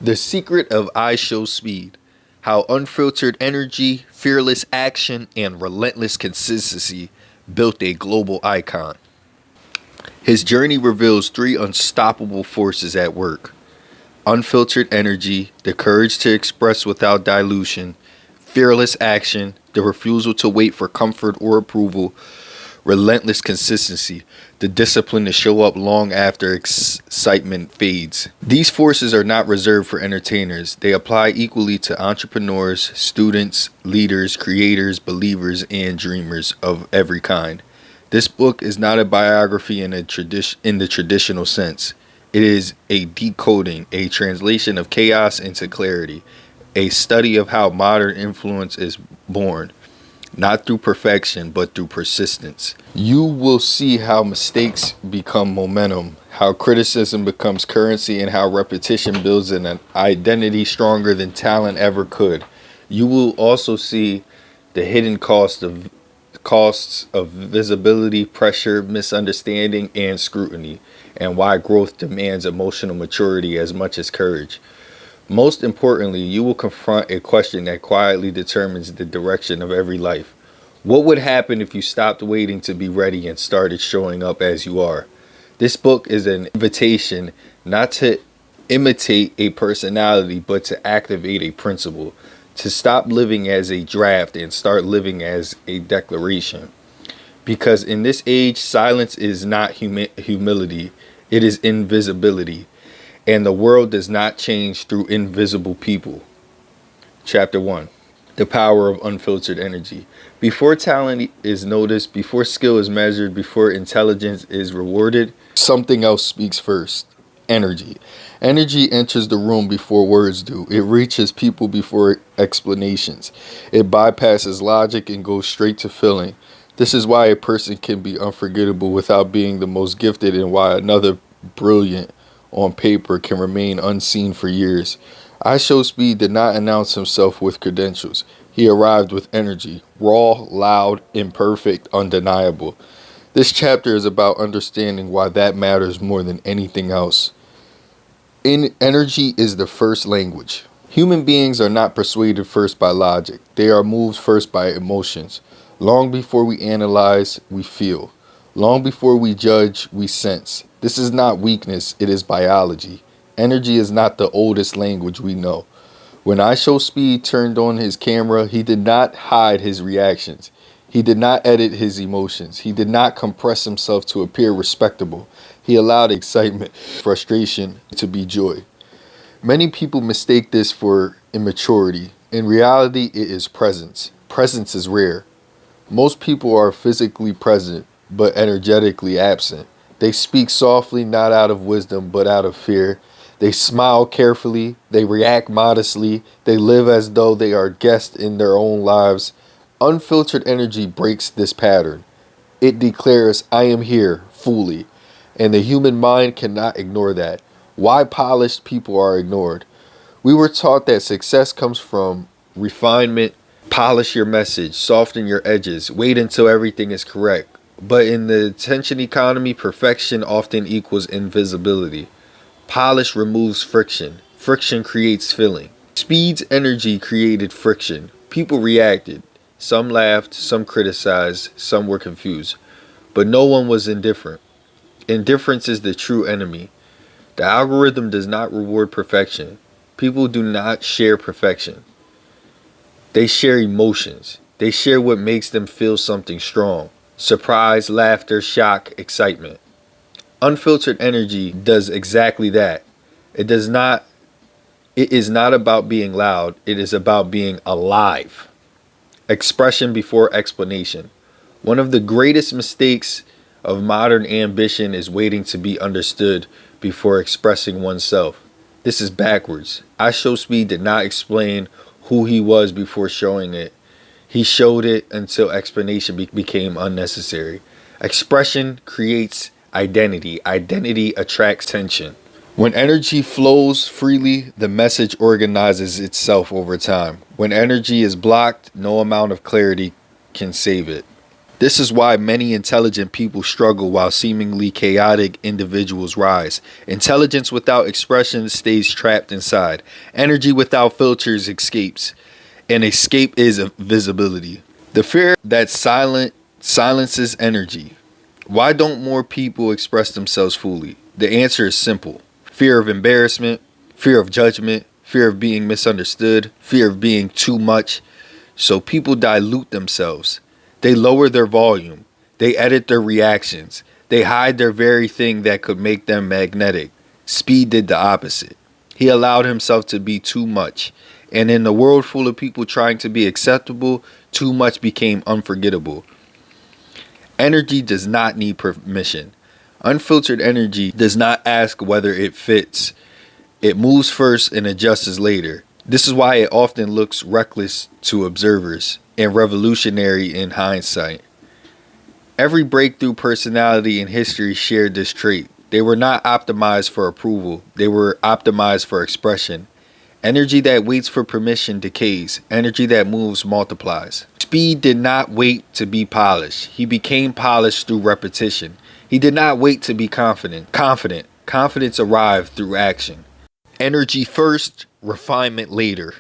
The Secret of IShowSpeed: How Unfiltered Energy, Fearless Action, and Relentless Consistency Built a Global Icon. His journey reveals three unstoppable forces at work: unfiltered energy, the courage to express without dilution; fearless action, the refusal to wait for comfort or approval; relentless consistency, the discipline to show up long after excitement fades. These forces are not reserved for entertainers. They apply equally to entrepreneurs, students, leaders, creators, believers, and dreamers of every kind. This book is not a biography in the traditional sense. It is a decoding, a translation of chaos into clarity, a study of how modern influence is born, not through perfection, but through persistence. You will see how mistakes become momentum, how criticism becomes currency, and how repetition builds an identity stronger than talent ever could. You will also see the hidden costs of visibility, pressure, misunderstanding, and scrutiny, and why growth demands emotional maturity as much as courage. Most importantly, you will confront a question that quietly determines the direction of every life. What would happen if you stopped waiting to be ready and started showing up as you are? This book is an invitation not to imitate a personality, but to activate a principle, to stop living as a draft and start living as a declaration. Because in this age, silence is not humility, it is invisibility. And the world does not change through invisible people. Chapter 1: The Power of Unfiltered Energy. Before talent is noticed, before skill is measured, before intelligence is rewarded, something else speaks first: energy. Energy enters the room before words do. It reaches people before explanations. It bypasses logic and goes straight to feeling. This is why a person can be unforgettable without being the most gifted, and why another brilliant on paper can remain unseen for years. IShowSpeed did not announce himself with credentials. He arrived with energy, raw, loud, imperfect, undeniable. This chapter is about understanding why that matters more than anything else. Energy is the first language. Human beings are not persuaded first by logic. They are moved first by emotions. Long before we analyze, we feel. Long before we judge, we sense. This is not weakness, it is biology. Energy is not the oldest language we know. When IShowSpeed turned on his camera, he did not hide his reactions. He did not edit his emotions. He did not compress himself to appear respectable. He allowed excitement, frustration to be joy. Many people mistake this for immaturity. In reality, it is presence. Presence is rare. Most people are physically present, but energetically absent. They speak softly, not out of wisdom, but out of fear. They smile carefully. They react modestly. They live as though they are guests in their own lives. Unfiltered energy breaks this pattern. It declares, "I am here," fully. And the human mind cannot ignore that. Why polished people are ignored? We were taught that success comes from refinement. Polish your message, soften your edges, wait until everything is correct. But in the attention economy, perfection often equals invisibility. Polish removes friction. Friction creates feeling. Speed's energy created friction. People reacted. Some laughed, some criticized, some were confused. But no one was indifferent. Indifference is the true enemy. The algorithm does not reward perfection. People do not share perfection. They share emotions. They share what makes them feel something strong: surprise, laughter, shock, excitement. Unfiltered energy does exactly that. It is not about being loud. It is about being alive. Expression before explanation. One of the greatest mistakes of modern ambition is waiting to be understood before expressing oneself. This is backwards. IShowSpeed did not explain who he was before showing it. He showed it until explanation became unnecessary. Expression creates identity. Identity attracts attention. When energy flows freely, the message organizes itself over time. When energy is blocked, no amount of clarity can save it. This is why many intelligent people struggle while seemingly chaotic individuals rise. Intelligence without expression stays trapped inside. Energy without filters escapes. And escape is visibility. The fear that silences energy. Why don't more people express themselves fully? The answer is simple. Fear of embarrassment, fear of judgment, fear of being misunderstood, fear of being too much. So people dilute themselves. They lower their volume. They edit their reactions. They hide their very thing that could make them magnetic. Speed did the opposite. He allowed himself to be too much. And in a world full of people trying to be acceptable, too much became unforgettable. Energy does not need permission. Unfiltered energy does not ask whether it fits. It moves first and adjusts later. This is why it often looks reckless to observers and revolutionary in hindsight. Every breakthrough personality in history shared this trait. They were not optimized for approval. They were optimized for expression. Energy that waits for permission decays. Energy that moves multiplies. Speed did not wait to be polished. He became polished through repetition. He did not wait to be confident. Confidence arrived through action. Energy first, refinement later.